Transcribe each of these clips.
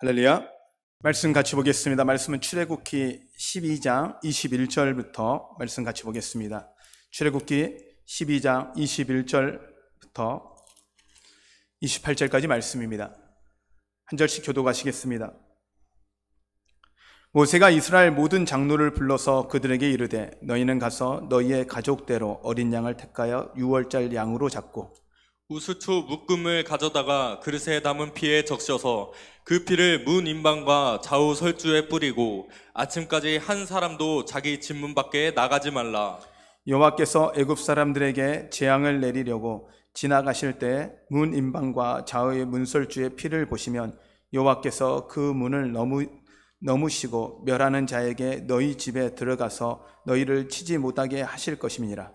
할렐루야. 말씀 같이 보겠습니다. 말씀은 출애굽기 12장 21절부터 말씀 같이 보겠습니다. 출애굽기 12장 21절부터 28절까지 말씀입니다. 한 절씩 교독하시겠습니다. 모세가 이스라엘 모든 장로를 불러서 그들에게 이르되 너희는 가서 너희의 가족대로 어린 양을 택하여 6월절 양으로 잡고 우수초 묶음을 가져다가 그릇에 담은 피에 적셔서 그 피를 문 인방과 좌우 설주에 뿌리고 아침까지 한 사람도 자기 집 문 밖에 나가지 말라. 여호와께서 애굽 사람들에게 재앙을 내리려고 지나가실 때 문 인방과 좌우의 문설주의 피를 보시면 여호와께서 그 문을 넘으시고 멸하는 자에게 너희 집에 들어가서 너희를 치지 못하게 하실 것임이니라.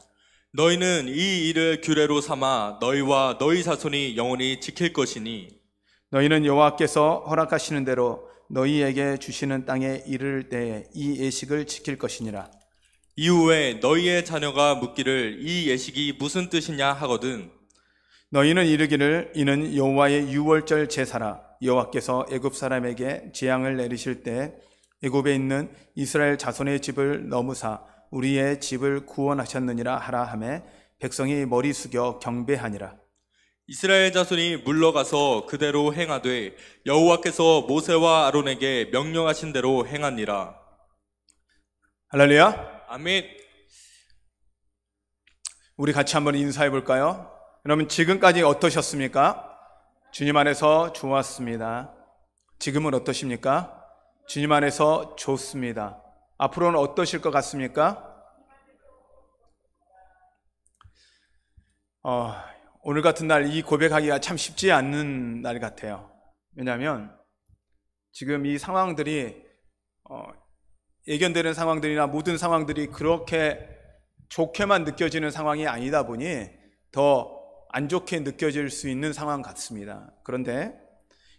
너희는 이 일을 규례로 삼아 너희와 너희 자손이 영원히 지킬 것이니 너희는 여호와께서 허락하시는 대로 너희에게 주시는 땅에 이를 때에 이 예식을 지킬 것이니라. 이후에 너희의 자녀가 묻기를 이 예식이 무슨 뜻이냐 하거든 너희는 이르기를 이는 여호와의 유월절 제사라. 여호와께서 애굽 사람에게 재앙을 내리실 때 애굽에 있는 이스라엘 자손의 집을 넘으사 우리의 집을 구원하셨느니라 하라 하매 백성이 머리 숙여 경배하니라. 이스라엘 자손이 물러가서 그대로 행하되 여호와께서 모세와 아론에게 명령하신 대로 행하니라. 할렐루야. 아멘. 우리 같이 한번 인사해 볼까요? 여러분, 지금까지 어떠셨습니까? 주님 안에서 좋았습니다. 지금은 어떠십니까? 주님 안에서 좋습니다. 앞으로는 어떠실 것 같습니까? 오늘 같은 날 이 고백하기가 참 쉽지 않는 날 같아요. 왜냐하면 지금 이 상황들이 예견되는 상황들이나 모든 상황들이 그렇게 좋게만 느껴지는 상황이 아니다 보니 더 안 좋게 느껴질 수 있는 상황 같습니다. 그런데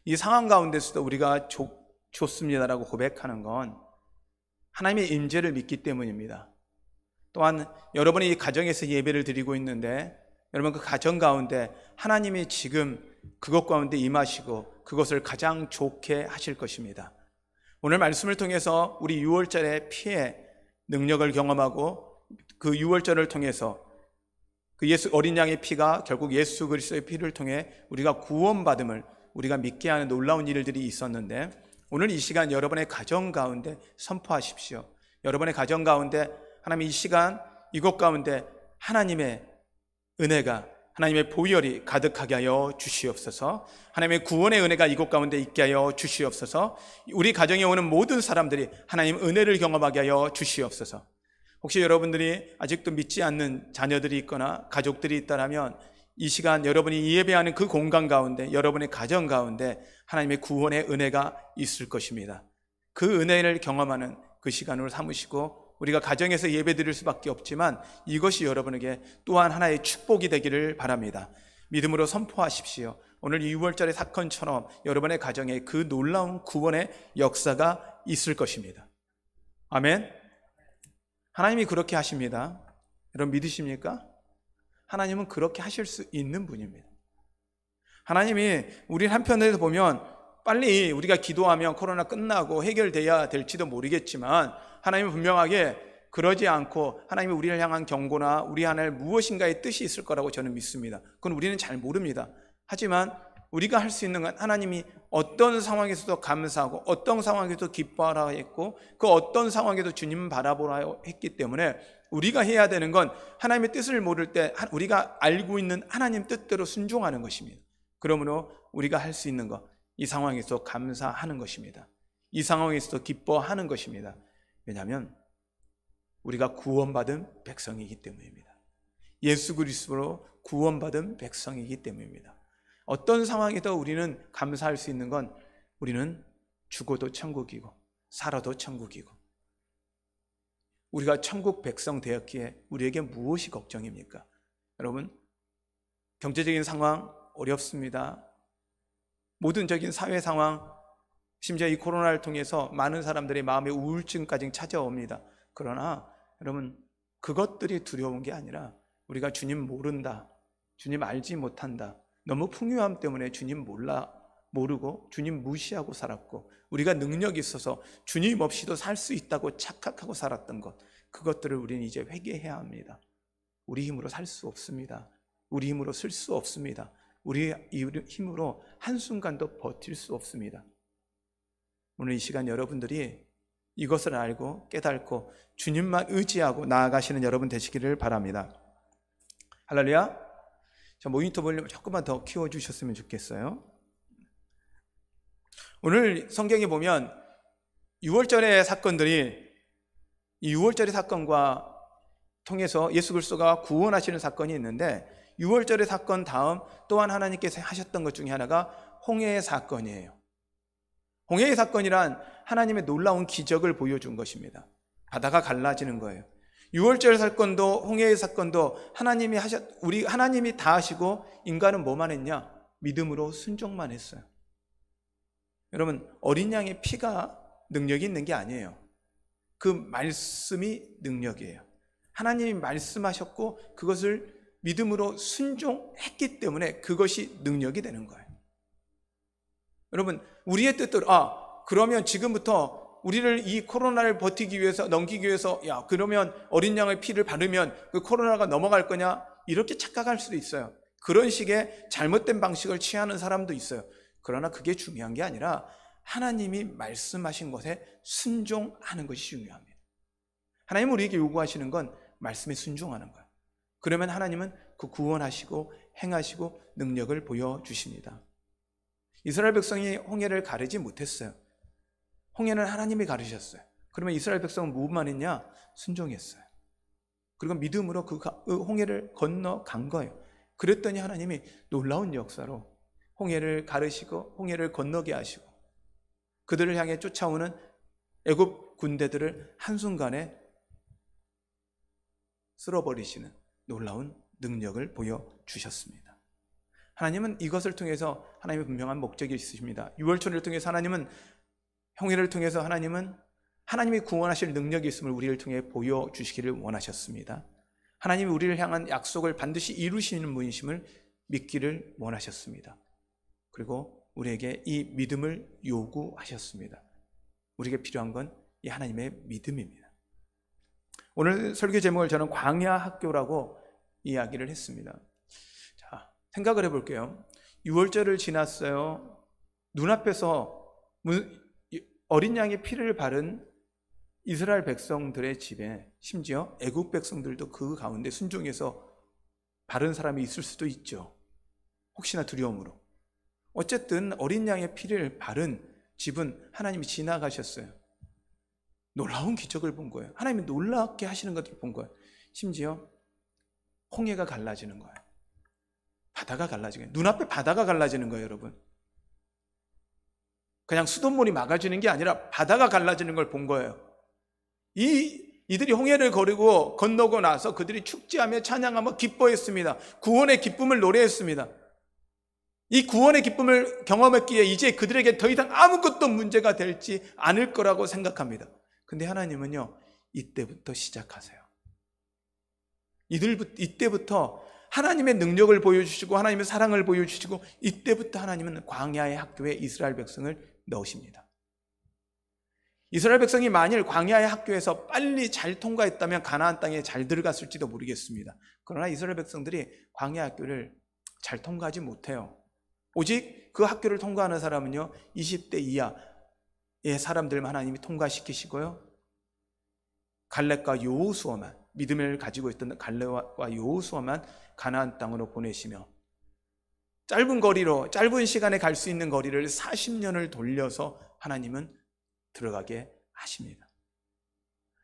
이 상황 가운데서도 우리가 좋습니다라고 고백하는 건 하나님의 임재를 믿기 때문입니다. 또한 여러분이 이 가정에서 예배를 드리고 있는데 여러분 그 가정 가운데 하나님이 지금 그것 가운데 임하시고 그것을 가장 좋게 하실 것입니다. 오늘 말씀을 통해서 우리 6월절의 피의 능력을 경험하고 그 6월절을 통해서 그 예수 어린 양의 피가 결국 예수 그리스도의 피를 통해 우리가 구원받음을 우리가 믿게 하는 놀라운 일들이 있었는데 오늘 이 시간 여러분의 가정 가운데 선포하십시오. 여러분의 가정 가운데 하나님 이 시간 이곳 가운데 하나님의 은혜가 하나님의 보혈이 가득하게 하여 주시옵소서. 하나님의 구원의 은혜가 이곳 가운데 있게 하여 주시옵소서. 우리 가정에 오는 모든 사람들이 하나님 은혜를 경험하게 하여 주시옵소서. 혹시 여러분들이 아직도 믿지 않는 자녀들이 있거나 가족들이 있다면 이 시간 여러분이 예배하는 그 공간 가운데 여러분의 가정 가운데 하나님의 구원의 은혜가 있을 것입니다. 그 은혜를 경험하는 그 시간으로 삼으시고 우리가 가정에서 예배 드릴 수밖에 없지만 이것이 여러분에게 또한 하나의 축복이 되기를 바랍니다. 믿음으로 선포하십시오. 오늘 6월절의 사건처럼 여러분의 가정에 그 놀라운 구원의 역사가 있을 것입니다. 아멘. 하나님이 그렇게 하십니다. 여러분 믿으십니까? 하나님은 그렇게 하실 수 있는 분입니다. 하나님이 우리 한편에서 보면 빨리 우리가 기도하면 코로나 끝나고 해결돼야 될지도 모르겠지만 하나님은 분명하게 그러지 않고 하나님이 우리를 향한 경고나 우리 안에 무엇인가의 뜻이 있을 거라고 저는 믿습니다. 그건 우리는 잘 모릅니다. 하지만 우리가 할 수 있는 건 하나님이 어떤 상황에서도 감사하고 어떤 상황에서도 기뻐하라 했고 그 어떤 상황에도 주님 바라보라 했기 때문에 우리가 해야 되는 건 하나님의 뜻을 모를 때 우리가 알고 있는 하나님 뜻대로 순종하는 것입니다. 그러므로 우리가 할 수 있는 것, 이 상황에서 감사하는 것입니다. 이 상황에서도 기뻐하는 것입니다. 왜냐하면 우리가 구원받은 백성이기 때문입니다. 예수 그리스도로 구원받은 백성이기 때문입니다. 어떤 상황에도 우리는 감사할 수 있는 건 우리는 죽어도 천국이고 살아도 천국이고 우리가 천국 백성 되었기에 우리에게 무엇이 걱정입니까? 여러분 경제적인 상황 어렵습니다. 모든적인 사회 상황 심지어 이 코로나를 통해서 많은 사람들의 마음의 우울증까지 찾아옵니다. 그러나 여러분 그것들이 두려운 게 아니라 우리가 주님 모른다, 주님 알지 못한다, 너무 풍요함 때문에 주님 몰라 모르고 주님 무시하고 살았고, 우리가 능력이 있어서 주님 없이도 살 수 있다고 착각하고 살았던 것, 그것들을 우리는 이제 회개해야 합니다. 우리 힘으로 살 수 없습니다. 우리 힘으로 쓸 수 없습니다. 우리 힘으로 한순간도 버틸 수 없습니다. 오늘 이 시간 여러분들이 이것을 알고 깨닫고 주님만 의지하고 나아가시는 여러분 되시기를 바랍니다. 할렐루야. 자, 모니터 볼륨 조금만 더 키워주셨으면 좋겠어요. 오늘 성경에 보면 6월절의 사건들이, 이 6월절의 사건과 통해서 예수 그리스도가 구원하시는 사건이 있는데, 6월절의 사건 다음 또한 하나님께서 하셨던 것 중에 하나가 홍해의 사건이에요. 홍해의 사건이란 하나님의 놀라운 기적을 보여준 것입니다. 바다가 갈라지는 거예요. 6월절 사건도 홍해의 사건도 하나님이 다 하시고 인간은 뭐만 했냐? 믿음으로 순종만 했어요. 여러분, 어린 양의 피가 능력이 있는 게 아니에요. 그 말씀이 능력이에요. 하나님이 말씀하셨고 그것을 믿음으로 순종했기 때문에 그것이 능력이 되는 거예요. 여러분, 우리의 뜻대로 그러면 지금부터 우리를 이 코로나를 버티기 위해서, 넘기기 위해서 그러면 어린 양의 피를 바르면 그 코로나가 넘어갈 거냐, 이렇게 착각할 수도 있어요. 그런 식의 잘못된 방식을 취하는 사람도 있어요. 그러나 그게 중요한 게 아니라 하나님이 말씀하신 것에 순종하는 것이 중요합니다. 하나님은 우리에게 요구하시는 건 말씀에 순종하는 거예요. 그러면 하나님은 그 구원하시고 행하시고 능력을 보여주십니다. 이스라엘 백성이 홍해를 가르지 못했어요. 홍해는 하나님이 가르셨어요. 그러면 이스라엘 백성은 무엇만 했냐? 순종했어요. 그리고 믿음으로 그 홍해를 건너간 거예요. 그랬더니 하나님이 놀라운 역사로 홍해를 가르시고 홍해를 건너게 하시고 그들을 향해 쫓아오는 애굽 군대들을 한순간에 쓸어버리시는 놀라운 능력을 보여주셨습니다. 하나님은 이것을 통해서 하나님의 분명한 목적이 있으십니다. 6월절을 통해서 하나님은, 홍해를 통해서 하나님이 구원하실 능력이 있음을 우리를 통해 보여주시기를 원하셨습니다. 하나님이 우리를 향한 약속을 반드시 이루시는 분이심을 믿기를 원하셨습니다. 그리고 우리에게 이 믿음을 요구하셨습니다. 우리에게 필요한 건 이 하나님의 믿음입니다. 오늘 설교 제목을 저는 광야 학교라고 이야기를 했습니다. 자, 생각을 해볼게요. 6월절을 지났어요. 눈앞에서 어린 양의 피를 바른 이스라엘 백성들의 집에, 심지어 애국 백성들도 그 가운데 순종해서 바른 사람이 있을 수도 있죠. 혹시나 두려움으로. 어쨌든 어린 양의 피를 바른 집은 하나님이 지나가셨어요. 놀라운 기적을 본 거예요. 하나님이 놀랍게 하시는 것을 본 거예요. 심지어 홍해가 갈라지는 거예요. 바다가 갈라지는 거예요. 눈앞에 바다가 갈라지는 거예요, 여러분. 그냥 수돗물이 막아지는 게 아니라 바다가 갈라지는 걸 본 거예요. 이들이 홍해를 건너고 나서 그들이 축제하며 찬양하며 기뻐했습니다. 구원의 기쁨을 노래했습니다. 이 구원의 기쁨을 경험했기에 이제 그들에게 더 이상 아무것도 문제가 되지 않을 거라고 생각합니다. 근데 하나님은요, 이때부터 시작하세요. 이때부터 하나님의 능력을 보여주시고 하나님의 사랑을 보여주시고 이때부터 하나님은 광야의 학교에 이스라엘 백성을 넣으십니다. 이스라엘 백성이 만일 광야의 학교에서 빨리 잘 통과했다면 가나안 땅에 잘 들어갔을지도 모르겠습니다. 그러나 이스라엘 백성들이 광야 학교를 잘 통과하지 못해요. 오직 그 학교를 통과하는 사람은요, 20대 이하의 사람들만 하나님이 통과시키시고요, 갈렙과 여호수아만, 믿음을 가지고 있던 갈렙과 여호수아만 가나안 땅으로 보내시며 짧은 시간에 갈 수 있는 거리를 40년을 돌려서 하나님은 들어가게 하십니다.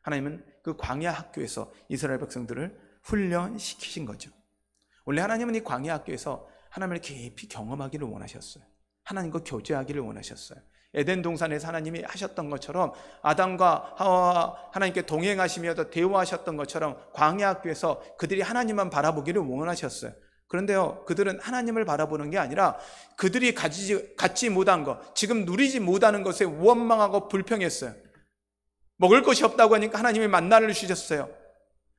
하나님은 그 광야 학교에서 이스라엘 백성들을 훈련시키신 거죠. 원래 하나님은 이 광야 학교에서 하나님을 깊이 경험하기를 원하셨어요. 하나님과 교제하기를 원하셨어요. 에덴 동산에서 하나님이 하셨던 것처럼 아담과 하와와 하나님께 동행하시며 대화하셨던 것처럼 광야 학교에서 그들이 하나님만 바라보기를 원하셨어요. 그런데요, 그들은 하나님을 바라보는 게 아니라 그들이 갖지 못한 것, 지금 누리지 못하는 것에 원망하고 불평했어요. 먹을 것이 없다고 하니까 하나님이 만나를 주셨어요.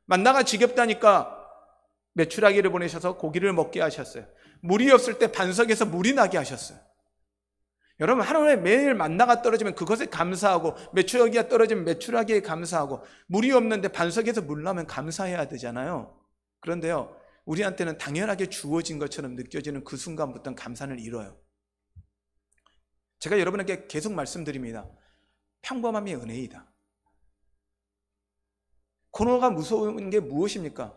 만나가 지겹다니까 메추라기를 보내셔서 고기를 먹게 하셨어요. 물이 없을 때 반석에서 물이 나게 하셨어요. 여러분, 하루에 매일 만나가 떨어지면 그것에 감사하고, 매출하기가 떨어지면 매출하기에 감사하고, 물이 없는데 반석에서 물 나면 감사해야 되잖아요. 그런데요, 우리한테는 당연하게 주어진 것처럼 느껴지는 그 순간부터는 감사를 잃어요. 제가 여러분에게 계속 말씀드립니다. 평범함이 은혜이다. 코로나가 무서운 게 무엇입니까?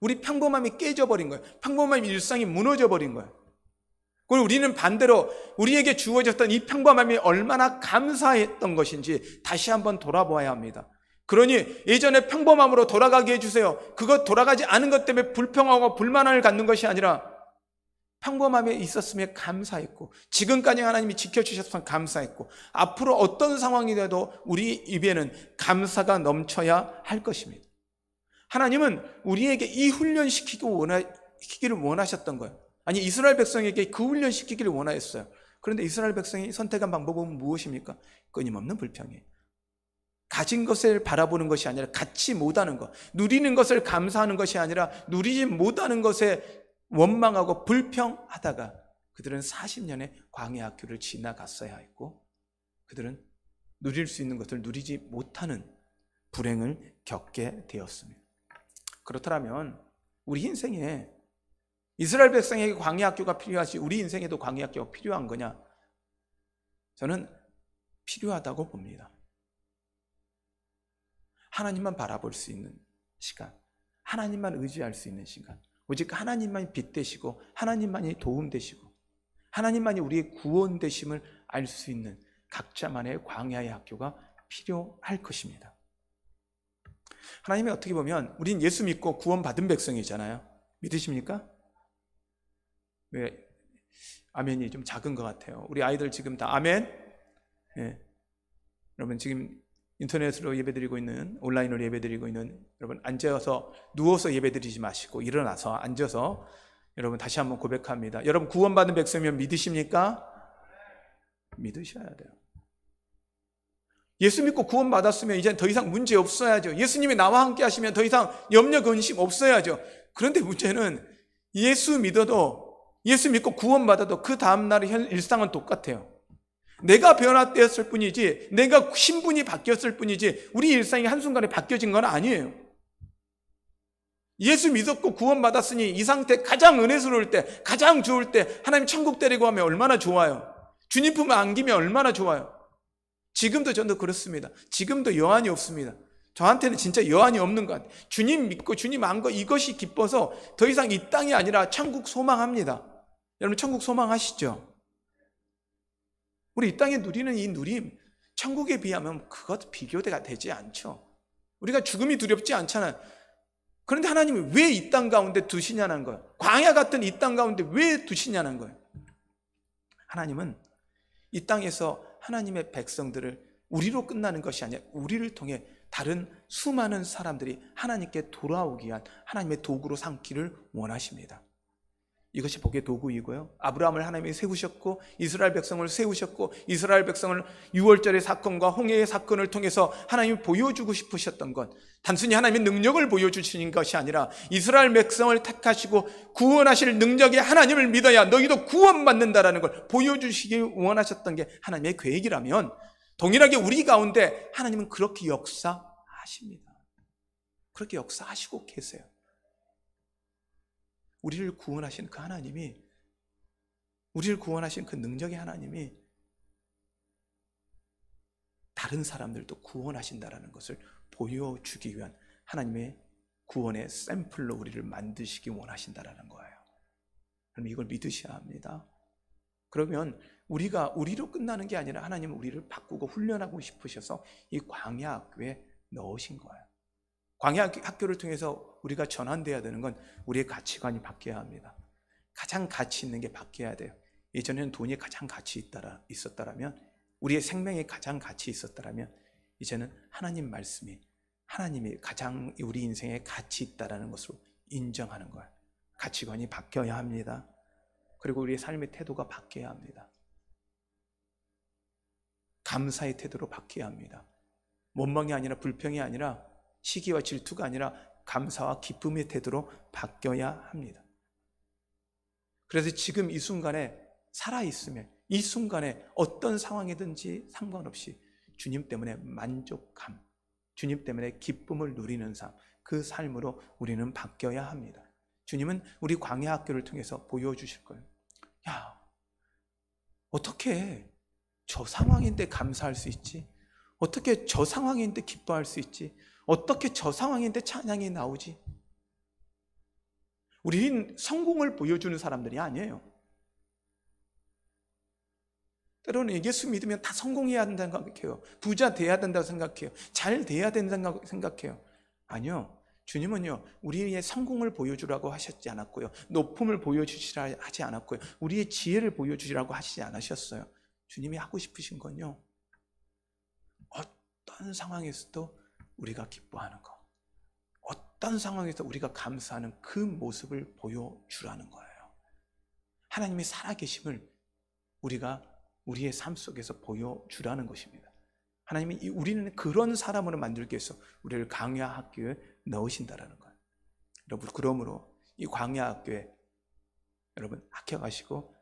우리 평범함이 깨져버린 거예요. 평범함 일상이 무너져버린 거예요. 그리고 우리는 반대로 우리에게 주어졌던 이 평범함이 얼마나 감사했던 것인지 다시 한번 돌아보아야 합니다. 그러니 예전에 평범함으로 돌아가게 해주세요. 그것 돌아가지 않은 것 때문에 불평하고 불만을 갖는 것이 아니라 평범함에 있었음에 감사했고, 지금까지 하나님이 지켜주셨으면 감사했고, 앞으로 어떤 상황이 돼도 우리 입에는 감사가 넘쳐야 할 것입니다. 하나님은 우리에게 이 훈련시키기를 원하셨던 거예요. 아니, 이스라엘 백성에게 그 훈련시키기를 원하였어요. 그런데 이스라엘 백성이 선택한 방법은 무엇입니까? 끊임없는 불평이에요. 가진 것을 바라보는 것이 아니라 갖지 못하는 것, 누리는 것을 감사하는 것이 아니라 누리지 못하는 것에 원망하고 불평하다가 그들은 40년의 광야 학교를 지나갔어야 했고, 그들은 누릴 수 있는 것을 누리지 못하는 불행을 겪게 되었습니다. 그렇다면 우리 인생에 이스라엘 백성에게 광야 학교가 필요하지 우리 인생에도 광야 학교가 필요한 거냐? 저는 필요하다고 봅니다. 하나님만 바라볼 수 있는 시간, 하나님만 의지할 수 있는 시간, 오직 하나님만이 빛 되시고 하나님만이 도움 되시고 하나님만이 우리의 구원 되심을 알 수 있는 각자만의 광야의 학교가 필요할 것입니다. 하나님이 어떻게 보면 우린 예수 믿고 구원받은 백성이잖아요. 믿으십니까? 왜 아멘이 좀 작은 것 같아요. 우리 아이들 지금 다 아멘? 예. 여러분 지금 인터넷으로 예배드리고 있는, 온라인으로 예배드리고 있는 여러분, 앉아서 누워서 예배드리지 마시고 일어나서 앉아서 여러분 다시 한번 고백합니다. 여러분 구원받은 백성이면 믿으십니까? 믿으셔야 돼요. 예수 믿고 구원받았으면 이제 더 이상 문제 없어야죠. 예수님이 나와 함께 하시면 더 이상 염려 근심 없어야죠. 그런데 문제는 예수 믿고 구원받아도 그 다음날 일상은 똑같아요. 내가 변화되었을 뿐이지, 내가 신분이 바뀌었을 뿐이지 우리 일상이 한순간에 바뀌어진 건 아니에요. 예수 믿었고 구원받았으니 이 상태 가장 은혜스러울 때, 가장 좋을 때 하나님 천국 데리고 가면 얼마나 좋아요. 주님 품에 안기면 얼마나 좋아요. 지금도 저도 그렇습니다. 지금도 여한이 없습니다. 저한테는 진짜 여한이 없는 것 같아요. 주님 믿고 주님 안고 이것이 기뻐서 더 이상 이 땅이 아니라 천국 소망합니다. 여러분 천국 소망하시죠? 우리 이 땅에 누리는 이 누림, 천국에 비하면 그것 비교가 되지 않죠. 우리가 죽음이 두렵지 않잖아요. 그런데 하나님이 왜 이 땅 가운데 두시냐는 거예요. 광야 같은 이 땅 가운데 왜 두시냐는 거예요. 하나님은 이 땅에서 하나님의 백성들을 우리로 끝나는 것이 아니라 우리를 통해 다른 수많은 사람들이 하나님께 돌아오기 위한 하나님의 도구로 삼기를 원하십니다. 이것이 복의 도구이고요. 아브라함을 하나님이 세우셨고 이스라엘 백성을 세우셨고 이스라엘 백성을 6월절의 사건과 홍해의 사건을 통해서 하나님이 보여주고 싶으셨던 것, 단순히 하나님의 능력을 보여주시는 것이 아니라 이스라엘 백성을 택하시고 구원하실 능력의 하나님을 믿어야 너희도 구원받는다라는 걸 보여주시기 원하셨던 게 하나님의 계획이라면 동일하게 우리 가운데 하나님은 그렇게 역사하십니다. 그렇게 역사하시고 계세요. 우리를 구원하신 그 하나님이, 우리를 구원하신 그 능력의 하나님이 다른 사람들도 구원하신다라는 것을 보여주기 위한 하나님의 구원의 샘플로 우리를 만드시기 원하신다라는 거예요. 그럼 이걸 믿으셔야 합니다. 그러면 우리가 우리로 끝나는 게 아니라 하나님은 우리를 바꾸고 훈련하고 싶으셔서 이 광야 학교에 넣으신 거예요. 광야 학교를 통해서 우리가 전환돼야 되는 건 우리의 가치관이 바뀌어야 합니다. 가장 가치 있는 게 바뀌어야 돼요. 예전에는 돈이 가장 가치 있었다라면, 우리의 생명이 가장 가치 있었다라면, 이제는 하나님 말씀이, 하나님이 가장 우리 인생에 가치 있다라는 것으로 인정하는 거예요. 가치관이 바뀌어야 합니다. 그리고 우리의 삶의 태도가 바뀌어야 합니다. 감사의 태도로 바뀌어야 합니다. 원망이 아니라 불평이 아니라 시기와 질투가 아니라 감사와 기쁨의 태도로 바뀌어야 합니다. 그래서 지금 이 순간에 살아있으면 이 순간에 어떤 상황이든지 상관없이 주님 때문에 만족함, 주님 때문에 기쁨을 누리는 삶, 그 삶으로 우리는 바뀌어야 합니다. 주님은 우리 광야 학교를 통해서 보여주실 거예요. 야, 어떻게 저 상황인데 감사할 수 있지? 어떻게 저 상황인데 기뻐할 수 있지? 어떻게 저 상황인데 찬양이 나오지? 우리는 성공을 보여주는 사람들이 아니에요. 때로는 예수 믿으면 다 성공해야 된다고 생각해요. 부자 돼야 된다고 생각해요. 잘 돼야 된다고 생각해요. 아니요. 주님은요, 우리의 성공을 보여주라고 하셨지 않았고요, 높음을 보여주시라 하지 않았고요, 우리의 지혜를 보여주시라고 하시지 않으셨어요. 주님이 하고 싶으신 건요, 어떤 상황에서도 우리가 기뻐하는 것, 어떤 상황에서 우리가 감사하는 그 모습을 보여주라는 거예요. 하나님이 살아계심을 우리가 우리의 삶 속에서 보여주라는 것입니다. 하나님이 우리는 그런 사람으로 만들기 위해서 우리를 광야 학교에 넣으신다라는 거예요. 여러분, 그러므로 이 광야 학교에 여러분 합격하시고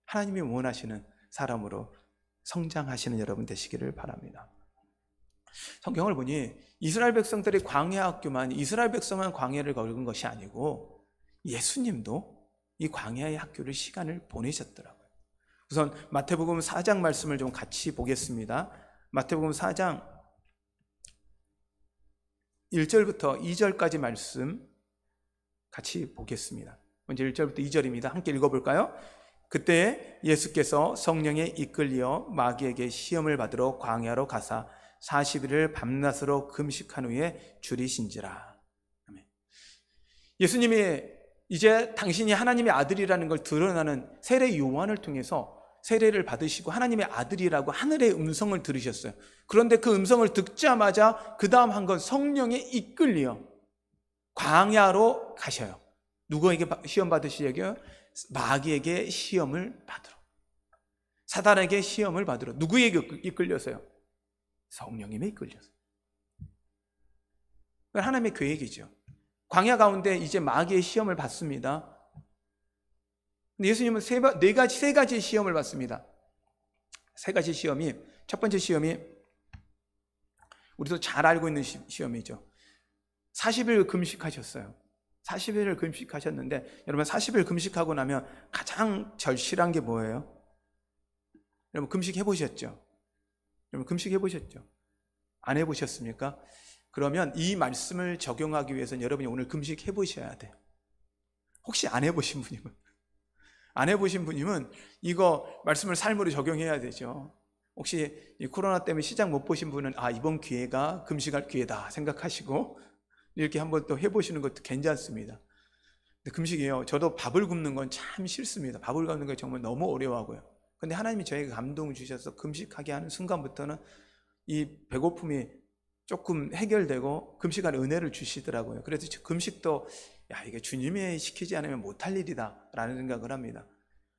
하나님이 원하시는 사람으로 성장하시는 여러분 되시기를 바랍니다. 성경을 보니 이스라엘 백성들이 광야 학교만, 이스라엘 백성만 광야를 걸은 것이 아니고 예수님도 이 광야의 학교를 시간을 보내셨더라고요. 우선 마태복음 4장 말씀을 좀 같이 보겠습니다. 마태복음 4장 1절부터 2절까지 말씀 같이 보겠습니다. 먼저 1절부터 2절입니다. 함께 읽어볼까요? 그때 예수께서 성령에 이끌려 마귀에게 시험을 받으러 광야로 가사 40일을 밤낮으로 금식한 후에 줄이신지라. 예수님이 이제 당신이 하나님의 아들이라는 걸 드러나는 세례 요한을 통해서 세례를 받으시고 하나님의 아들이라고 하늘의 음성을 들으셨어요. 그런데 그 음성을 듣자마자 그 다음 한 건 성령에 이끌려 광야로 가셔요. 누구에게 시험 받으시려고요? 마귀에게 시험을 받으러, 사단에게 시험을 받으러. 누구에게 이끌려서요? 성령님에 이끌려서. 그건 하나님의 계획이죠. 광야 가운데 이제 마귀의 시험을 받습니다. 근데 예수님은 세 가지 시험을 받습니다. 세 가지 시험이, 첫 번째 시험이 우리도 잘 알고 있는 시험이죠. 40일 금식하셨어요. 40일을 금식하셨는데, 여러분 40일 금식하고 나면 가장 절실한 게 뭐예요? 여러분 금식 해보셨죠? 여러분 금식 해보셨죠? 안 해보셨습니까? 그러면 이 말씀을 적용하기 위해서는 여러분이 오늘 금식 해보셔야 돼요. 혹시 안 해보신 분이면 이거 말씀을 삶으로 적용해야 되죠. 혹시 이 코로나 때문에 시장 못 보신 분은 이번 기회가 금식할 기회다 생각하시고 이렇게 한번 또 해보시는 것도 괜찮습니다. 근데 금식이에요. 저도 밥을 굶는 건 참 싫습니다. 밥을 굶는 거 정말 너무 어려워하고요. 근데 하나님이 저에게 감동을 주셔서 금식하게 하는 순간부터는 이 배고픔이 조금 해결되고 금식할 은혜를 주시더라고요. 그래서 금식도 이게 주님이 시키지 않으면 못할 일이다 라는 생각을 합니다.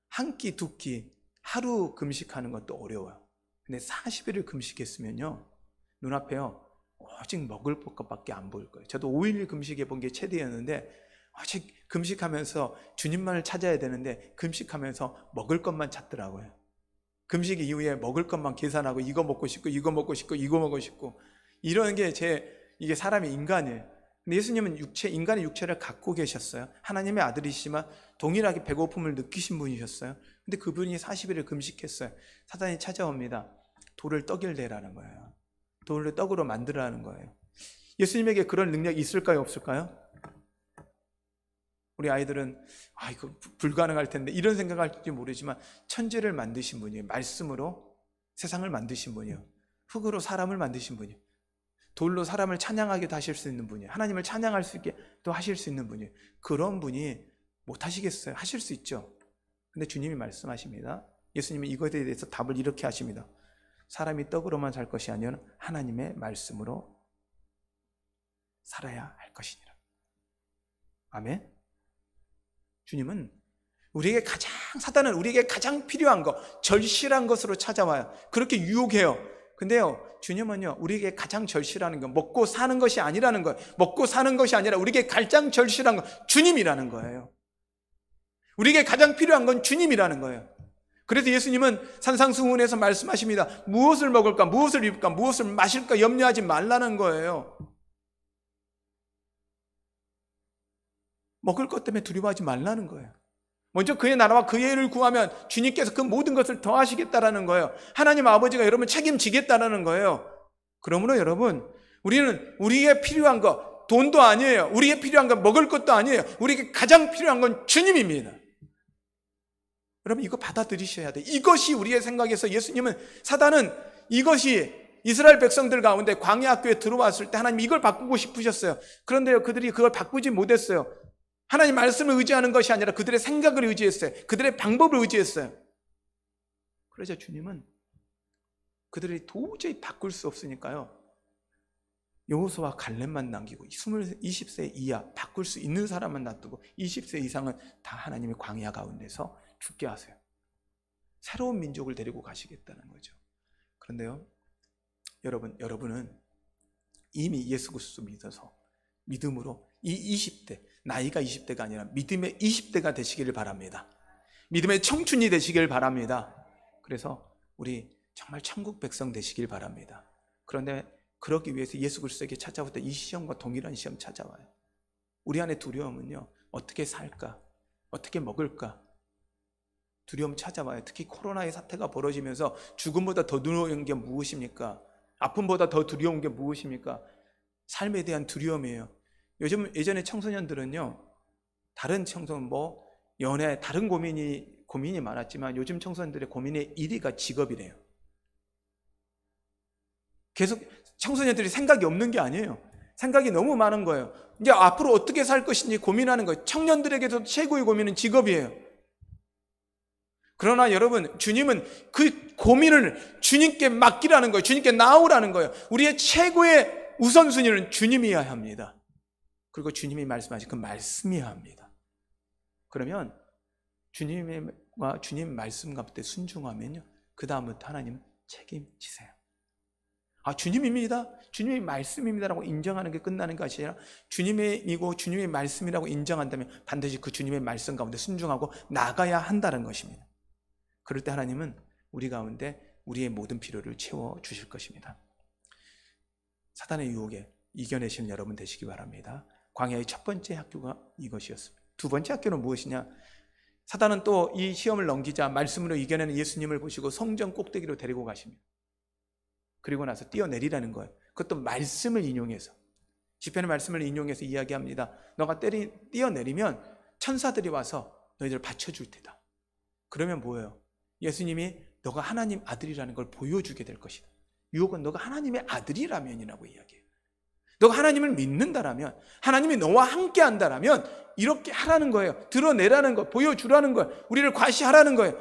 한 끼, 두 끼, 하루 금식하는 것도 어려워요. 근데 40일을 금식했으면요, 눈앞에요 오직 먹을 것밖에 안 보일 거예요. 저도 5일 금식해 본 게 최대였는데, 오직 금식하면서 주님만을 찾아야 되는데 금식하면서 먹을 것만 찾더라고요. 금식 이후에 먹을 것만 계산하고 이거 먹고 싶고 이거 먹고 싶고 이거 먹고 싶고, 이런 게 이게 사람의 인간이에요. 근데 예수님은 인간의 육체를 갖고 계셨어요. 하나님의 아들이시지만 동일하게 배고픔을 느끼신 분이셨어요. 근데 그분이 40일을 금식했어요. 사단이 찾아옵니다. 돌을 떡일 내라는 거예요. 돌을 떡으로 만들라는 거예요. 예수님에게 그런 능력이 있을까요, 없을까요? 우리 아이들은 이거 불가능할 텐데 이런 생각할지 모르지만 천지를 만드신 분이에요. 말씀으로 세상을 만드신 분이에요. 흙으로 사람을 만드신 분이에요. 돌로 사람을 찬양하게도 하실 수 있는 분이에요. 하나님을 찬양할 수 있게 또 하실 수 있는 분이에요. 그런 분이 못 하시겠어요? 하실 수 있죠. 근데 주님이 말씀하십니다. 예수님이 이것에 대해서 답을 이렇게 하십니다. 사람이 떡으로만 살 것이 아니라 하나님의 말씀으로 살아야 할 것이니라. 아멘. 주님은 사단은 우리에게 가장 필요한 것, 절실한 것으로 찾아와요. 그렇게 유혹해요. 근데요, 주님은요, 우리에게 가장 절실한 건 먹고 사는 것이 아니라는 거예요. 먹고 사는 것이 아니라 우리에게 가장 절실한 건 주님이라는 거예요. 우리에게 가장 필요한 건 주님이라는 거예요. 그래서 예수님은 산상수훈에서 말씀하십니다. 무엇을 먹을까, 무엇을 입을까, 무엇을 마실까 염려하지 말라는 거예요. 먹을 것 때문에 두려워하지 말라는 거예요. 먼저 그의 나라와 그의 일을 구하면 주님께서 그 모든 것을 더하시겠다라는 거예요. 하나님 아버지가 여러분 책임지겠다라는 거예요. 그러므로 여러분, 우리는 우리에게 필요한 것, 돈도 아니에요. 우리에게 필요한 건 먹을 것도 아니에요. 우리에게 가장 필요한 건 주님입니다. 여러분, 이거 받아들이셔야 돼요. 이것이 우리의 생각에서 예수님은, 사단은 이것이 이스라엘 백성들 가운데 광야 학교에 들어왔을 때 하나님 이걸 바꾸고 싶으셨어요. 그런데요, 그들이 그걸 바꾸지 못했어요. 하나님 말씀을 의지하는 것이 아니라 그들의 생각을 의지했어요. 그들의 방법을 의지했어요. 그러자 주님은 그들이 도저히 바꿀 수 없으니까요, 여호수아와 갈렙만 남기고 20세 이하 바꿀 수 있는 사람만 놔두고 20세 이상은 다 하나님의 광야 가운데서 죽게 하세요. 새로운 민족을 데리고 가시겠다는 거죠. 그런데요, 여러분은 이미 예수 그리스도 믿어서 믿음으로 이 20대, 나이가 20대가 아니라 믿음의 20대가 되시기를 바랍니다. 믿음의 청춘이 되시길 바랍니다. 그래서 우리 정말 천국 백성 되시길 바랍니다. 그런데 그러기 위해서 예수 그리스도에게 찾아올 때 이 시험과 동일한 시험 찾아와요. 우리 안에 두려움은요, 어떻게 살까? 어떻게 먹을까? 두려움 찾아와요. 특히 코로나의 사태가 벌어지면서 죽음보다 더 두려운 게 무엇입니까? 아픔보다 더 두려운 게 무엇입니까? 삶에 대한 두려움이에요. 예전에 청소년들은요, 다른 청소년 연애, 다른 고민이 많았지만 요즘 청소년들의 고민의 1위가 직업이래요. 계속 청소년들이 생각이 없는 게 아니에요. 생각이 너무 많은 거예요. 이제 앞으로 어떻게 살 것인지 고민하는 거예요. 청년들에게도 최고의 고민은 직업이에요. 그러나 여러분, 주님은 그 고민을 주님께 맡기라는 거예요. 주님께 나오라는 거예요. 우리의 최고의 우선순위는 주님이어야 합니다. 그리고 주님이 말씀하신 그 말씀이어야 합니다. 그러면 주님과 주님 말씀 가운데 순종하면요, 그 다음부터 하나님 책임지세요. 주님입니다, 주님의 말씀입니다라고 인정하는 게 끝나는 것이 아니라 주님의 이고 주님의 말씀이라고 인정한다면 반드시 그 주님의 말씀 가운데 순종하고 나가야 한다는 것입니다. 그럴 때 하나님은 우리 가운데 우리의 모든 필요를 채워주실 것입니다. 사단의 유혹에 이겨내시는 여러분 되시기 바랍니다. 광야의 첫 번째 학교가 이것이었습니다. 두 번째 학교는 무엇이냐? 사단은 또 이 시험을 넘기자 말씀으로 이겨내는 예수님을 보시고 성전 꼭대기로 데리고 가십니다. 그리고 나서 뛰어내리라는 거예요. 그것도 말씀을 인용해서, 시편의 말씀을 인용해서 이야기합니다. 너가 뛰어내리면 천사들이 와서 너희들을 받쳐줄 테다. 그러면 뭐예요? 예수님이 너가 하나님 아들이라는 걸 보여주게 될 것이다. 유혹은 너가 하나님의 아들이라면이라고 이야기해요. 너가 하나님을 믿는다라면, 하나님이 너와 함께 한다라면 이렇게 하라는 거예요. 드러내라는 거, 보여주라는 거예요. 우리를 과시하라는 거예요.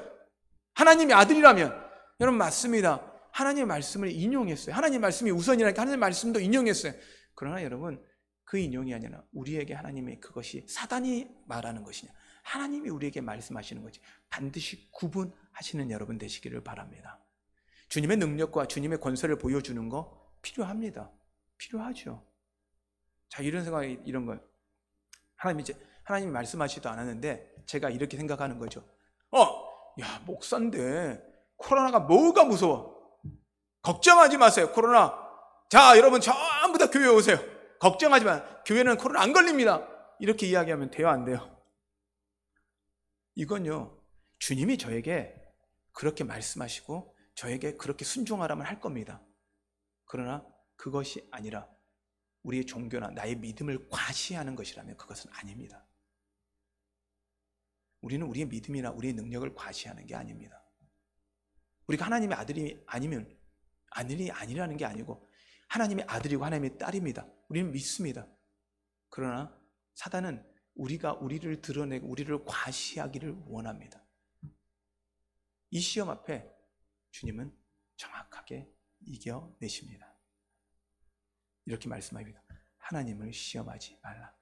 하나님의 아들이라면. 여러분, 맞습니다. 하나님의 말씀을 인용했어요. 하나님의 말씀이 우선이라니까 하나님의 말씀도 인용했어요. 그러나 여러분, 그 인용이 아니라 우리에게 하나님의 그것이 사단이 말하는 것이냐, 하나님이 우리에게 말씀하시는 거지, 반드시 구분하시는 여러분 되시기를 바랍니다. 주님의 능력과 주님의 권세를 보여주는 거 필요합니다. 필요하죠. 자, 이런 생각이, 이런 거예요. 하나님이 말씀하시지도 않았는데 제가 이렇게 생각하는 거죠. 야, 목사인데 코로나가 뭐가 무서워? 걱정하지 마세요. 코로나. 자, 여러분 전부 다 교회에 오세요. 걱정하지 마. 교회는 코로나 안 걸립니다. 이렇게 이야기하면 돼요, 안 돼요? 이건요, 주님이 저에게 그렇게 말씀하시고 저에게 그렇게 순종하라면 할 겁니다. 그러나 그것이 아니라 우리의 종교나 나의 믿음을 과시하는 것이라면 그것은 아닙니다. 우리는 우리의 믿음이나 우리의 능력을 과시하는 게 아닙니다. 우리가 하나님의 아들이 아니면 아들이 아니라는 게 아니고 하나님의 아들이고 하나님의 딸입니다. 우리는 믿습니다. 그러나 사단은 우리가 우리를 드러내고 우리를 과시하기를 원합니다. 이 시험 앞에 주님은 정확하게 이겨내십니다. 이렇게 말씀합니다. 하나님을 시험하지 말라.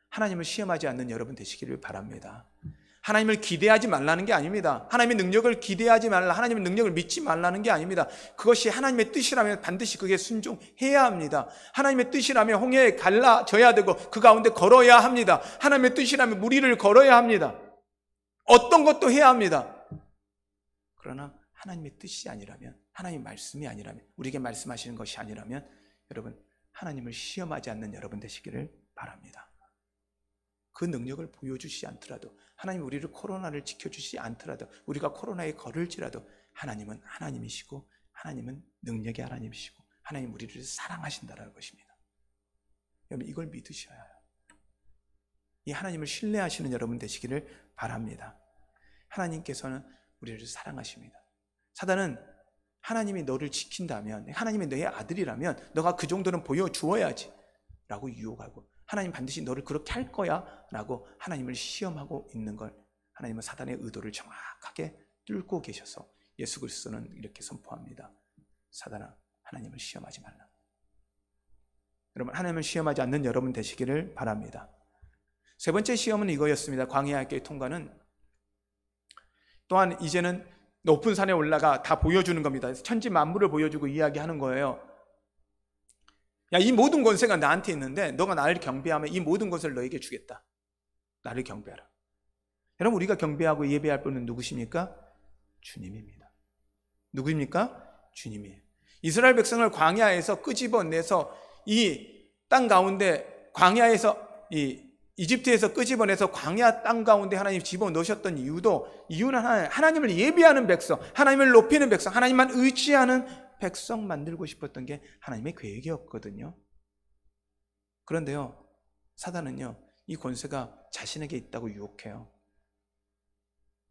하나님을 시험하지 않는 여러분 되시기를 바랍니다. 하나님을 기대하지 말라는 게 아닙니다. 하나님의 능력을 기대하지 말라, 하나님의 능력을 믿지 말라는 게 아닙니다. 그것이 하나님의 뜻이라면 반드시 그게 순종해야 합니다. 하나님의 뜻이라면 홍해에 갈라져야 되고 그 가운데 걸어야 합니다. 하나님의 뜻이라면 무리를 걸어야 합니다. 어떤 것도 해야 합니다. 그러나 하나님의 뜻이 아니라면, 하나님의 말씀이 아니라면, 우리에게 말씀하시는 것이 아니라면 여러분, 하나님을 시험하지 않는 여러분 되시기를 바랍니다. 그 능력을 보여주시지 않더라도, 하나님 우리를 코로나를 지켜주시지 않더라도, 우리가 코로나에 걸을지라도 하나님은 하나님이시고, 하나님은 능력의 하나님이시고, 하나님 우리를 사랑하신다는 것입니다. 여러분, 이걸 믿으셔야 해요. 이 하나님을 신뢰하시는 여러분 되시기를 바랍니다. 하나님께서는 우리를 사랑하십니다. 사단은 하나님이 너를 지킨다면, 하나님이 너의 아들이라면 너가 그 정도는 보여주어야지 라고 유혹하고, 하나님 반드시 너를 그렇게 할 거야 라고 하나님을 시험하고 있는 걸, 하나님은 사단의 의도를 정확하게 뚫고 계셔서 예수 그리스도는 이렇게 선포합니다. 사단아, 하나님을 시험하지 말라. 여러분, 하나님을 시험하지 않는 여러분 되시기를 바랍니다. 세 번째 시험은 이거였습니다. 광야 학교의 통과는 또한 이제는 높은 산에 올라가 다 보여주는 겁니다. 천지 만물을 보여주고 이야기하는 거예요. 야, 이 모든 권세가 나한테 있는데 너가 나를 경배하면 이 모든 것을 너에게 주겠다. 나를 경배하라. 여러분, 우리가 경배하고 예배할 분은 누구십니까? 주님입니다. 누구입니까? 주님이에요. 이스라엘 백성을 광야에서 끄집어내서 이 땅 가운데, 광야에서 이집트에서 끄집어내서 광야 땅 가운데 하나님 집어넣으셨던 이유는 하나님을 예배하는 백성, 하나님을 높이는 백성, 하나님만 의지하는 백성 만들고 싶었던 게 하나님의 계획이었거든요. 그런데요, 사단은요, 이 권세가 자신에게 있다고 유혹해요.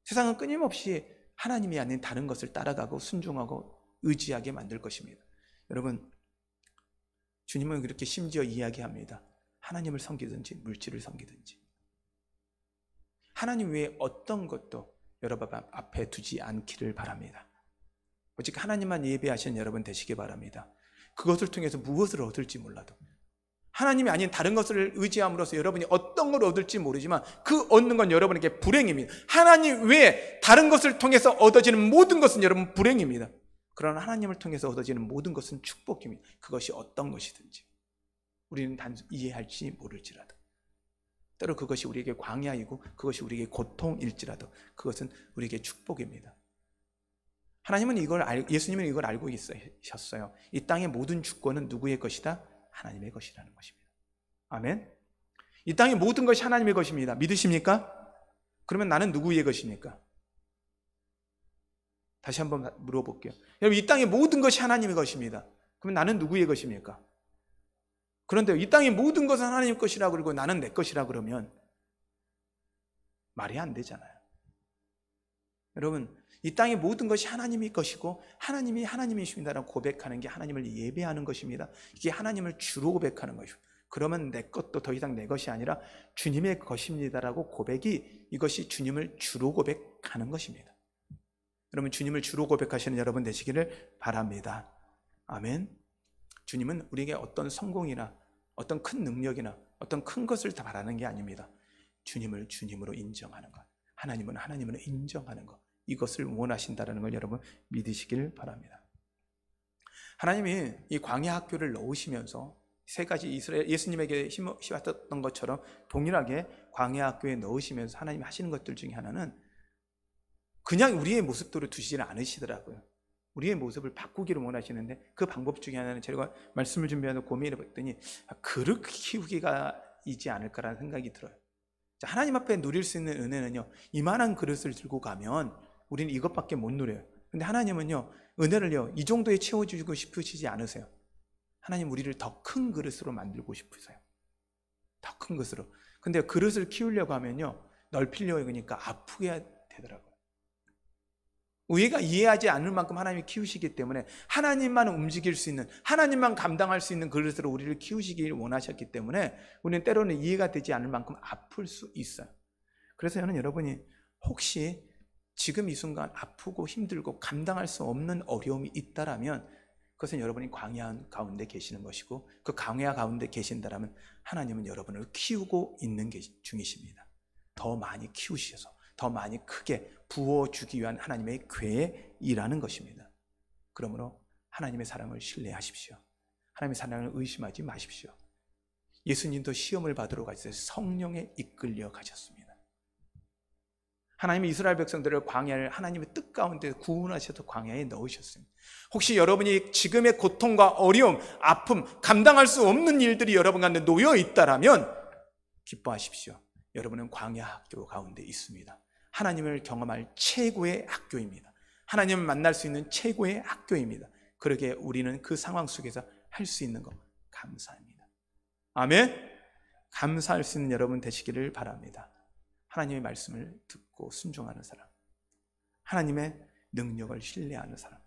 세상은 끊임없이 하나님이 아닌 다른 것을 따라가고 순종하고 의지하게 만들 것입니다. 여러분, 주님은 그렇게 심지어 이야기합니다. 하나님을 섬기든지 물질을 섬기든지 하나님 외에 어떤 것도 여러분 앞에 두지 않기를 바랍니다. 오직 하나님만 예배하시는 여러분 되시기 바랍니다. 그것을 통해서 무엇을 얻을지 몰라도, 하나님이 아닌 다른 것을 의지함으로써 여러분이 어떤 걸 얻을지 모르지만 그 얻는 건 여러분에게 불행입니다. 하나님 외에 다른 것을 통해서 얻어지는 모든 것은 여러분 불행입니다. 그러나 하나님을 통해서 얻어지는 모든 것은 축복입니다. 그것이 어떤 것이든지 우리는 이해할지 모를지라도, 때로 그것이 우리에게 광야이고 그것이 우리에게 고통일지라도 그것은 우리에게 축복입니다. 하나님은 예수님은 이걸 알고 있으셨어요. 이 땅의 모든 주권은 누구의 것이다? 하나님의 것이라는 것입니다. 아멘. 이 땅의 모든 것이 하나님의 것입니다. 믿으십니까? 그러면 나는 누구의 것입니까? 다시 한번 물어볼게요. 여러분, 이 땅의 모든 것이 하나님의 것입니다. 그러면 나는 누구의 것입니까? 그런데 이 땅의 모든 것은 하나님 것이라고 그러고 나는 내 것이라고 그러면 말이 안 되잖아요. 여러분, 이 땅의 모든 것이 하나님의 것이고 하나님이 하나님이십니다라고 고백하는 게 하나님을 예배하는 것입니다. 이게 하나님을 주로 고백하는 것이고, 그러면 내 것도 더 이상 내 것이 아니라 주님의 것입니다라고 고백이, 이것이 주님을 주로 고백하는 것입니다. 여러분, 주님을 주로 고백하시는 여러분 되시기를 바랍니다. 아멘. 주님은 우리에게 어떤 성공이나 어떤 큰 능력이나 어떤 큰 것을 다 바라는 게 아닙니다. 주님을 주님으로 인정하는 것, 하나님은 하나님으로 인정하는 것, 이것을 원하신다는 걸 여러분 믿으시길 바랍니다. 하나님이 이 광야 학교를 넣으시면서 세 가지 예수님에게 심었던 것처럼 동일하게 광야 학교에 넣으시면서 하나님이 하시는 것들 중에 하나는 그냥 우리의 모습대로 두시지는 않으시더라고요. 우리의 모습을 바꾸기를 원하시는데 그 방법 중에 하나는 제가 말씀을 준비하면서 고민해 봤더니 그릇 키우기가 있지 않을까라는 생각이 들어요. 하나님 앞에 누릴 수 있는 은혜는요, 이만한 그릇을 들고 가면 우리는 이것밖에 못 누려요. 근데 하나님은요, 은혜를요, 이 정도에 채워주고 싶으시지 않으세요. 하나님 우리를 더 큰 그릇으로 만들고 싶으세요. 더 큰 것으로. 근데 그릇을 키우려고 하면요, 넓히려고 하니까 아프게 되더라고요. 우리가 이해하지 않을 만큼 하나님이 키우시기 때문에 하나님만 움직일 수 있는, 하나님만 감당할 수 있는 그릇으로 우리를 키우시길 원하셨기 때문에 우리는 때로는 이해가 되지 않을 만큼 아플 수 있어요. 그래서 저는 여러분이 혹시 지금 이 순간 아프고 힘들고 감당할 수 없는 어려움이 있다라면 그것은 여러분이 광야 가운데 계시는 것이고, 그 광야 가운데 계신다라면 하나님은 여러분을 키우고 있는 중이십니다. 더 많이 키우셔서 더 많이 크게 부어주기 위한 하나님의 계획이라는 것입니다. 그러므로 하나님의 사랑을 신뢰하십시오. 하나님의 사랑을 의심하지 마십시오. 예수님도 시험을 받으러 가셔서 성령에 이끌려 가셨습니다. 하나님이 이스라엘 백성들을 광야를 하나님의 뜻 가운데 구원하셔서 광야에 넣으셨습니다. 혹시 여러분이 지금의 고통과 어려움, 아픔, 감당할 수 없는 일들이 여러분 가운데 놓여 있다라면 기뻐하십시오. 여러분은 광야 학교 가운데 있습니다. 하나님을 경험할 최고의 학교입니다. 하나님을 만날 수 있는 최고의 학교입니다. 그러게 우리는 그 상황 속에서 할 수 있는 것 감사합니다. 아멘. 감사할 수 있는 여러분 되시기를 바랍니다. 하나님의 말씀을 듣고 순종하는 사람, 하나님의 능력을 신뢰하는 사람,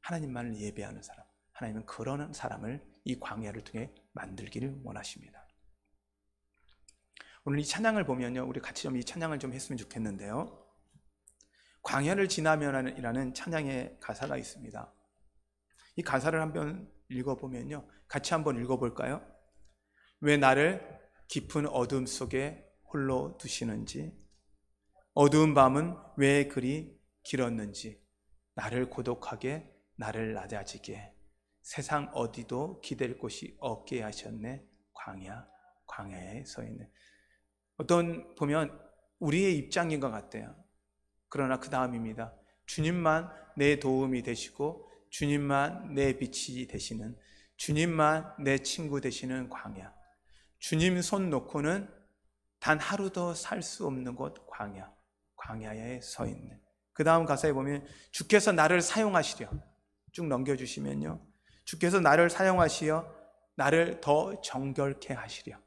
하나님만을 예배하는 사람, 하나님은 그런 사람을 이 광야를 통해 만들기를 원하십니다. 오늘 이 찬양을 보면요, 우리 같이 좀 이 찬양을 좀 했으면 좋겠는데요. 광야를 지나면이라는 찬양의 가사가 있습니다. 이 가사를 한번 읽어보면요, 같이 한번 읽어볼까요? 왜 나를 깊은 어둠 속에 홀로 두시는지, 어두운 밤은 왜 그리 길었는지, 나를 고독하게 나를 낮아지게 세상 어디도 기댈 곳이 없게 하셨네. 광야에 서 있네. 어떤 보면 우리의 입장인 것 같아요. 그러나 그 다음입니다. 주님만 내 도움이 되시고 주님만 내 빛이 되시는, 주님만 내 친구 되시는 광야, 주님 손 놓고는 단 하루도 살 수 없는 곳 광야에 서 있는. 그 다음 가사에 보면 주께서 나를 사용하시려, 쭉 넘겨주시면요, 주께서 나를 사용하시어 나를 더 정결케 하시려,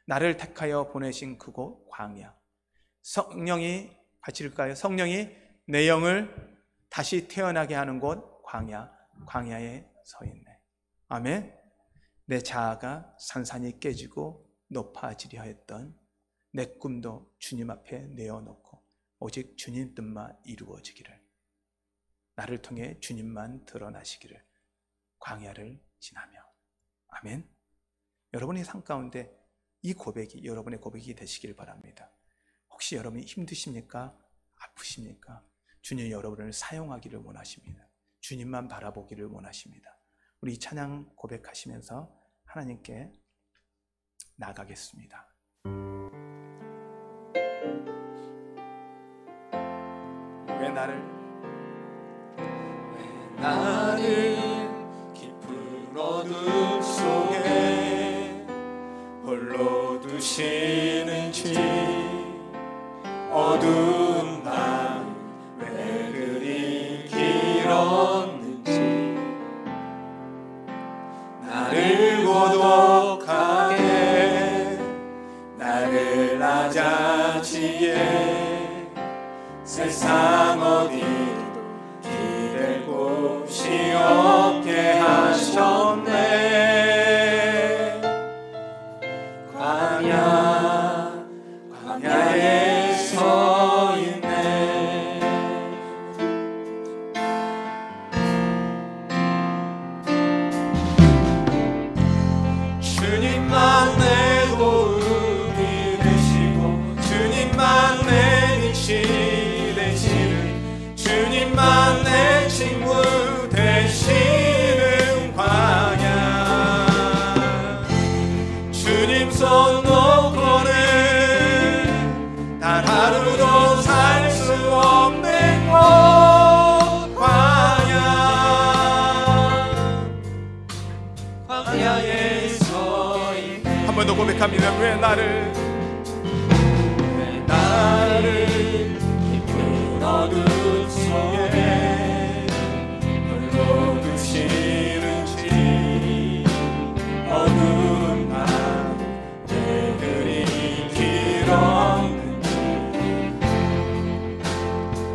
나를 택하여 보내신 그곳 광야. 성령이, 같이 읽을까요? 성령이 내 영을 다시 태어나게 하는 곳 광야에 서 있네. 아멘. 내 자아가 산산이 깨지고 높아지려 했던 내 꿈도 주님 앞에 내어놓고 오직 주님 뜻만 이루어지기를, 나를 통해 주님만 드러나시기를 광야를 지나며. 아멘. 여러분의 삶 가운데 이 고백이 여러분의 고백이 되시길 바랍니다. 혹시 여러분이 힘드십니까? 아프십니까? 주님 여러분을 사용하기를 원하십니다. 주님만 바라보기를 원하십니다. 우리 이 찬양 고백하시면서 하나님께 나가겠습니다. 왜 나를 깊은 어둠 속에 홀로 두시는지, 어두운 밤 왜 그리 길었는지, 나를 고독하게 나를 낮아지게 세상 어디도 기댈 곳이 없게 하셨네. 광야에 서 있네. 주님만 내 도움이 되시고 주님만 내 빛이 되시는, 주님만 내 친구 되시는 광야. 주님 손 놓고는 단 하루도 살 수 없는 곳 광야에 서 있네. 한 번 더 고백합니다. 왜 나를 깊은 어둠 속에 홀로 두시는지, 어두운 밤 왜 그리 길었는지,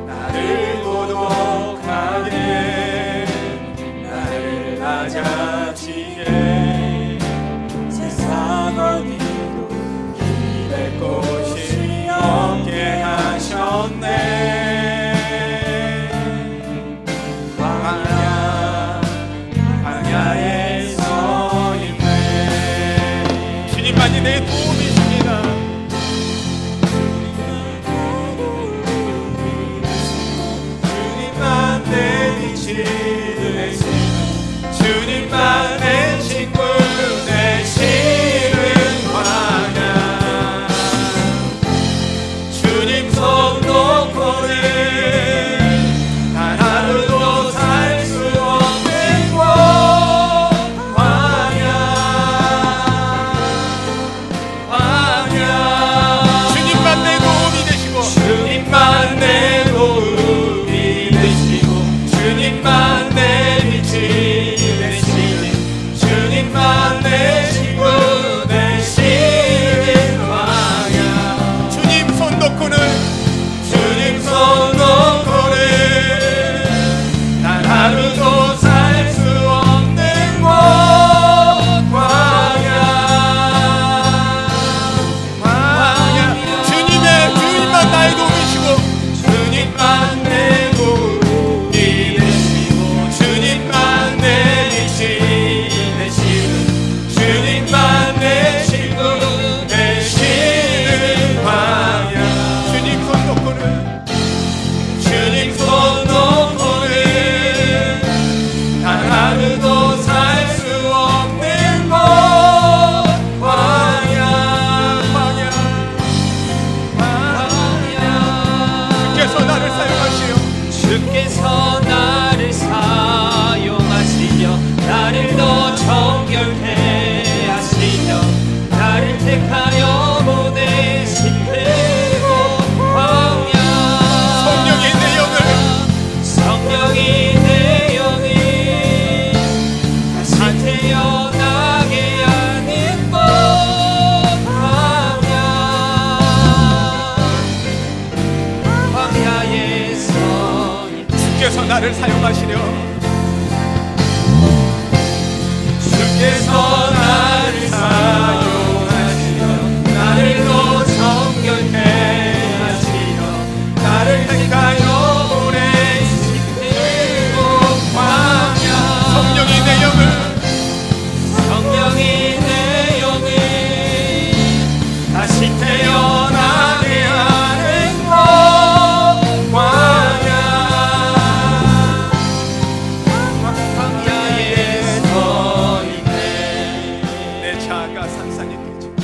나를 고독하게 나를 낮아지게 세상 어디도 나를 사용하시려 주께서 나를 사용하시려 나를 더 정결케 하시려 나를 택하여 보내시고 광야 성령이 내 영을 다시 태어나게 하는 것 광야에 서 있네. 내 자아가 산산이 깨지고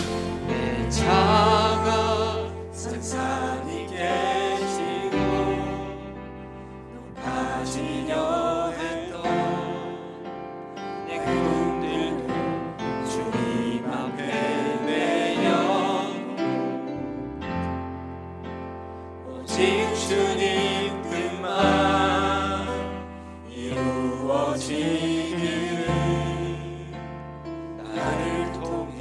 내 자아가 산산이 깨지고 높아지려 했던 내 꿈들도 주님 앞에 내려 오직 주님 뜻만 이루어지기를 나를 통해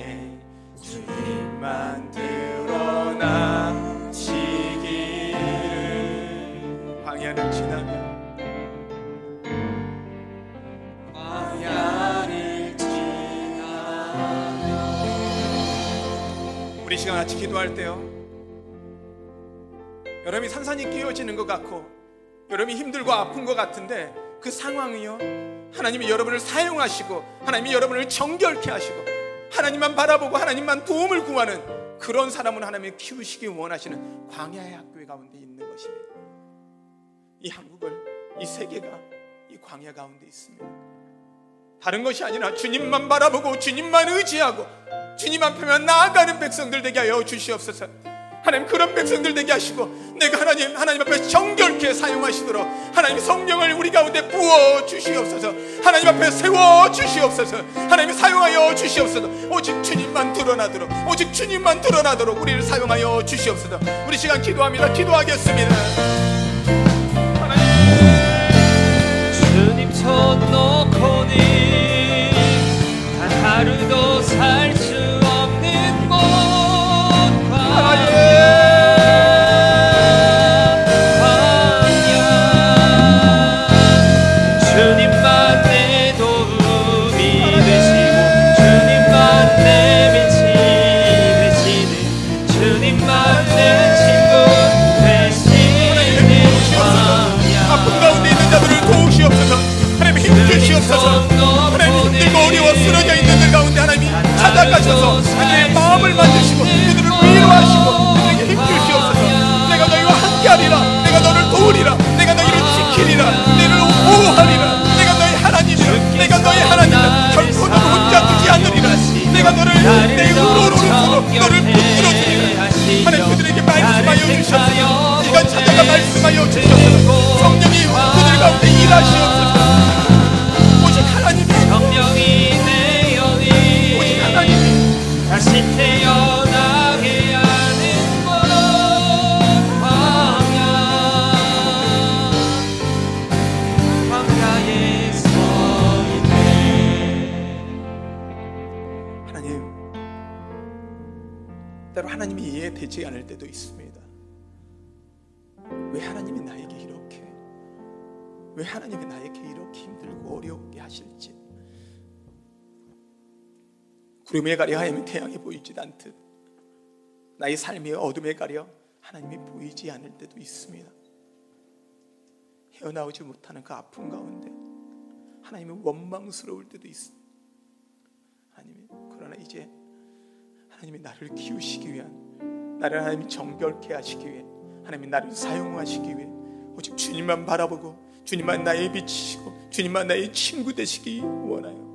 주님만 드러나시기를 광야를 지나며 광야를 지나며 우리 시간 같이 기도할 때요, 여러분이 산산이 끼어지는 것 같고 여러분이 힘들고 아픈 것 같은데 그 상황이요, 하나님이 여러분을 사용하시고 하나님이 여러분을 정결케 하시고 하나님만 바라보고 하나님만 도움을 구하는 그런 사람은 하나님이 키우시기 원하시는 광야의 학교의 가운데 있는 것입니다. 이 한국을, 이 세계가 이 광야 가운데 있습니다. 다른 것이 아니라 주님만 바라보고 주님만 의지하고 주님 앞에만 나아가는 백성들 되게 하여 주시옵소서. 하나님, 그런 백성들 되게 하시고 내가 하나님 앞에 정결케 사용하시도록 하나님 성령을 우리 가운데 부어 주시옵소서. 하나님 앞에 세워 주시옵소서. 하나님 사용하여 주시옵소서. 오직 주님만 드러나도록, 오직 주님만 드러나도록 우리를 사용하여 주시옵소서. 우리 시간 기도합니다. 기도하겠습니다. 하나님, 주님 손 놓고는 단 하루도 살 수 없는 곳 광야 주님만 내 도움이 되시고 주님만 내 빛이 되시는 주님만 내 친구 되시는 광야 아픔 가운데 있는 자들을 도우시옵소서. 하나님 힘 주시옵소서. 하나님 힘들고 어려워 쓰러져 있는 들 가운데 하나님 찾아가셔서 그들의 마음을 만드시고 그들을 위로하시고 그들에게 힘 주시옵소서. 내가 너희와 함께하리라. 내가 너를 도우리라. 내가 너희를 지키리라. 너희를 보호하리라. 내가 너희 하나님이라. 내가 너희 하나님이라. 결코 너를 혼자 두지 않으리라. 내가 너를 내 우러러로 너를 붙들어주리라. 하나님 그들에게 말씀하여 주셨소서. 네가 찾아가 말씀하여 주셨소서. 성령이 그들 가운데 일하시옵소서. 오직 하나님이, 성령이 내 영이 오직 하나님이 다시 태어나게 하는 곳 광야에 서 있네. 하나님, 때로 하나님이 이해되지 않을 때도 있습니다. 왜 하나님이 나에게 이렇게, 왜 하나님이 나에게 이렇게 힘들고 어렵게 하실지. 구름에 가려 하얀 태양이 보이지 않듯 나의 삶이 어둠에 가려 하나님이 보이지 않을 때도 있습니다. 헤어나오지 못하는 그 아픔 가운데 하나님이 원망스러울 때도 있습니다. 하나님이, 그러나 이제 하나님이 나를 키우시기 위한, 나를 하나님이 정결케 하시기 위해, 하나님이 나를 사용하시기 위해 오직 주님만 바라보고 주님만 나의 빛이시고 주님만 나의 친구 되시기 원하여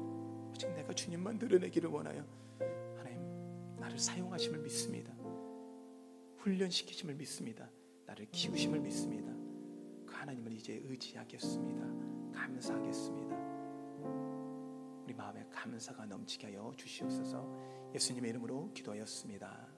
오직 내가 주님만 드러내기를 원하여 하나님 나를 사용하심을 믿습니다. 훈련시키심을 믿습니다. 나를 키우심을 믿습니다. 그 하나님을 이제 의지하겠습니다. 감사하겠습니다. 우리 마음에 감사가 넘치게 하여 주시옵소서. 예수님의 이름으로 기도하였습니다.